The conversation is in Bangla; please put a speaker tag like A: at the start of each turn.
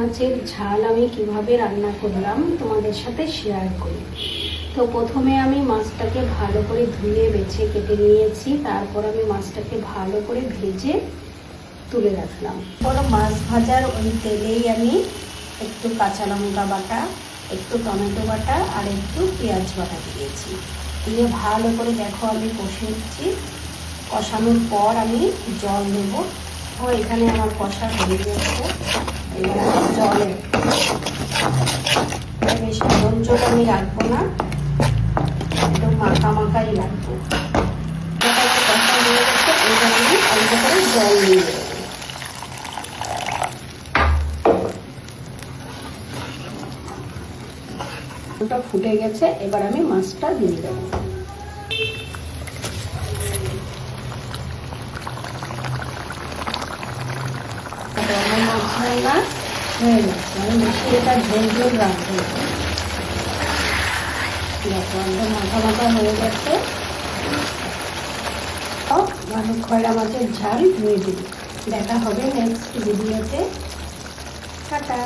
A: মাছের ঝাল আমি কিভাবে রান্না করলাম তোমাদের সাথে শেয়ার করি। তো প্রথমে আমি মাছটাকে ভালো করে ধুয়ে বেছে কেটে নিয়েছি, তারপর আমি মাছটাকে ভালো করে ভেজে তুলে রাখলাম। পর মাছ ভাজার ওই তেলেই আমি একটু কাঁচা লঙ্কা বাটা, একটু টমেটো বাটা আর একটু পেঁয়াজ বাটা দিয়েছি। দিয়ে ভালো করে দেখো আমি কষিয়েছি। কষানোর পর আমি জল দেবো। ও এখানে আমার কষা হয়ে গেছে। এবার আমি জলে বেশি ঝোল আমি রাখবো না, একটু মাখা মাখাই রাখবো। একটু কষা হয়ে গেছে, এবার আমি অল্প করে জল দিয়ে দেবো। ওটা ফুটে গেছে, এবার আমি মাছটা দিয়ে দেবো। আমার মাছ রান্না হয়ে গেছে। আমি বেশি এটা ঝোল ঝোল রাখবো। দেখো একদম মাথা মাথা হয়ে গেছে। ভালো খয়রা মাছের ঝাল রেডি। দেখা হবে নেক্সট ভিডিওতে। টাটা।